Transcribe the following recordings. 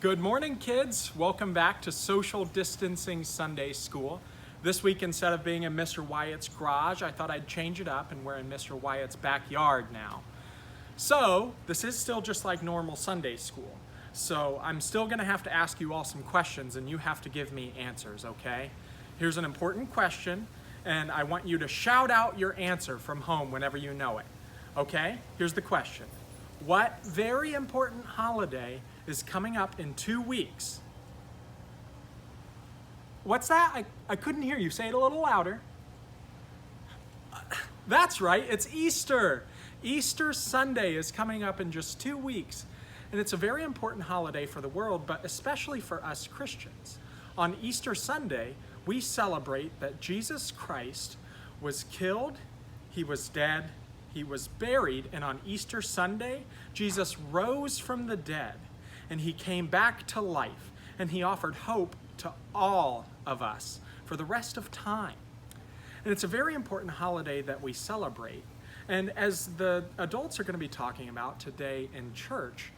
Good morning, kids. Welcome back to Social Distancing Sunday School. This week, instead of being in Mr. Wyatt's garage, I thought I'd change it up and we're in Mr. Wyatt's backyard now. So, this is still just like normal Sunday school. So, I'm still gonna have to ask you all some questions and you have to give me answers, okay? Here's an important question, and I want you to shout out your answer from home whenever you know it, okay? Here's the question. What very important holiday is coming up in 2 weeks? What's that? I couldn't hear you. Say it a little louder. That's right, it's Easter. Easter Sunday is coming up in just 2 weeks. And it's a very important holiday for the world, but especially for us Christians. On Easter Sunday, we celebrate that Jesus Christ was killed, he was dead, he was buried, and on Easter Sunday, Jesus rose from the dead, and he came back to life, and he offered hope to all of us for the rest of time. And it's a very important holiday that we celebrate. And as the adults are going to be talking about today in church,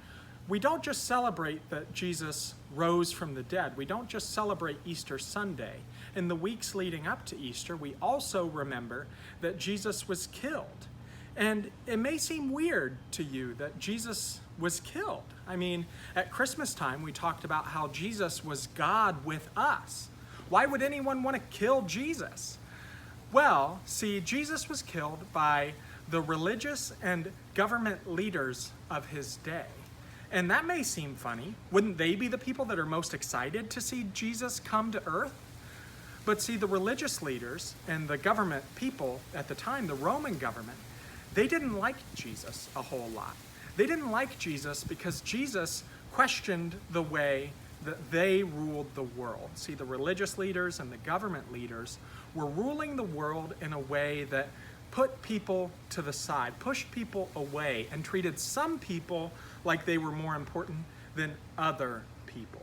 we don't just celebrate that Jesus rose from the dead. We don't just celebrate Easter Sunday. In the weeks leading up to Easter, we also remember that Jesus was killed. And it may seem weird to you that Jesus was killed. I mean, at Christmas time, we talked about how Jesus was God with us. Why would anyone want to kill Jesus? Well, see, Jesus was killed by the religious and government leaders of his day. And that may seem funny. Wouldn't they be the people that are most excited to see Jesus come to earth? But see, the religious leaders and the government people at the time, the Roman government, they didn't like Jesus a whole lot. They didn't like Jesus because Jesus questioned the way that they ruled the world. See, the religious leaders and the government leaders were ruling the world in a way that put people to the side, pushed people away, and treated some people like they were more important than other people.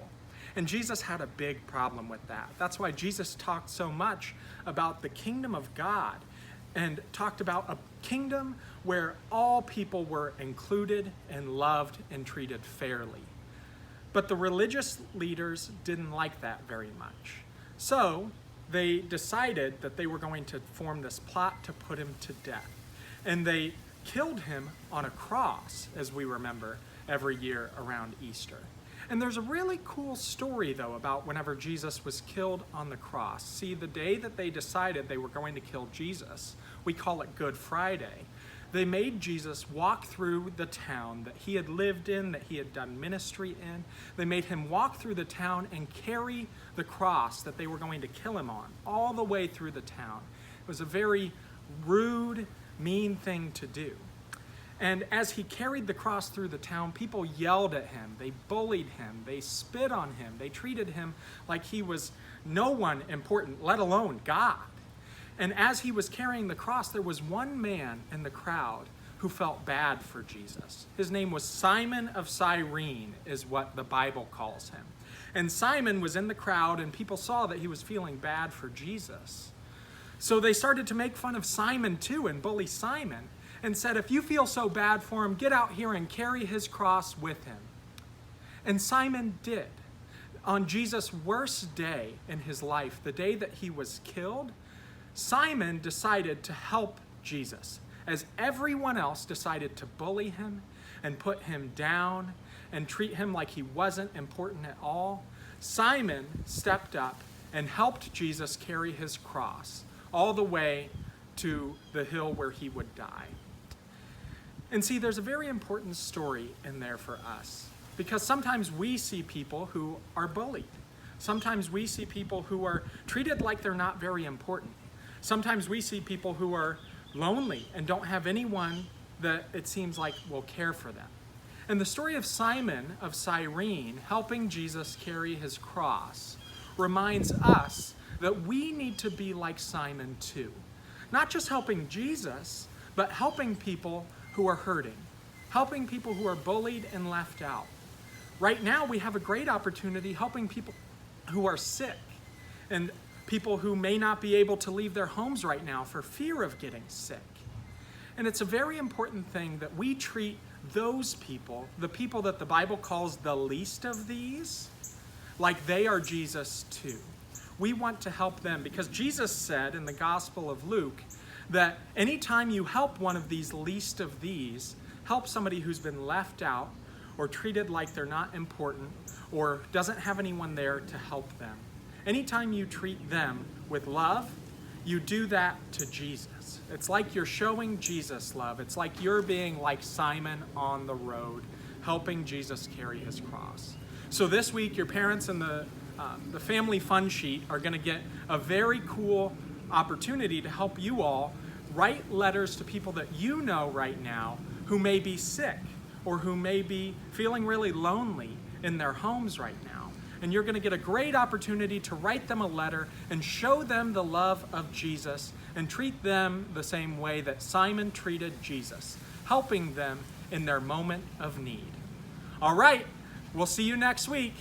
And Jesus had a big problem with that. That's why Jesus talked so much about the kingdom of God and talked about a kingdom where all people were included and loved and treated fairly. But the religious leaders didn't like that very much. So they decided that they were going to form this plot to put him to death. And they killed him on a cross, as we remember every year around Easter. And there's a really cool story, though, about whenever Jesus was killed on the cross. See, the day that they decided they were going to kill Jesus, we call it Good Friday, they made Jesus walk through the town that he had lived in, that he had done ministry in. They made him walk through the town and carry the cross that they were going to kill him on, all the way through the town. It was a very rude, mean thing to do. And as he carried the cross through the town, people yelled at him, they bullied him, they spit on him, they treated him like he was no one important, let alone God. And as he was carrying the cross, there was one man in the crowd who felt bad for Jesus. His name was Simon of Cyrene, is what the Bible calls him. And Simon was in the crowd, and people saw that he was feeling bad for Jesus. So they started to make fun of Simon too and bully Simon, and said, if you feel so bad for him, get out here and carry his cross with him. And Simon did. On Jesus' worst day in his life, the day that he was killed, Simon decided to help Jesus, as everyone else decided to bully him and put him down and treat him like he wasn't important at all. Simon stepped up and helped Jesus carry his cross all the way to the hill where he would die. And see, there's a very important story in there for us, because sometimes we see people who are bullied. Sometimes we see people who are treated like they're not very important. Sometimes we see people who are lonely and don't have anyone that it seems like will care for them. And the story of Simon of Cyrene helping Jesus carry his cross reminds us that we need to be like Simon too. Not just helping Jesus, but helping people who are hurting, helping people who are bullied and left out. Right now, we have a great opportunity helping people who are sick and people who may not be able to leave their homes right now for fear of getting sick. And it's a very important thing that we treat those people, the people that the Bible calls the least of these, like they are Jesus too. We want to help them because Jesus said in the Gospel of Luke that anytime you help one of these least of these, help somebody who's been left out or treated like they're not important or doesn't have anyone there to help them. Anytime you treat them with love, you do that to Jesus. It's like you're showing Jesus love. It's like you're being like Simon on the road, helping Jesus carry his cross. So this week, your parents and the family fun sheet are going to get a very cool opportunity to help you all write letters to people that you know right now who may be sick or who may be feeling really lonely in their homes right now. And you're going to get a great opportunity to write them a letter and show them the love of Jesus and treat them the same way that Simon treated Jesus, helping them in their moment of need. All right, we'll see you next week.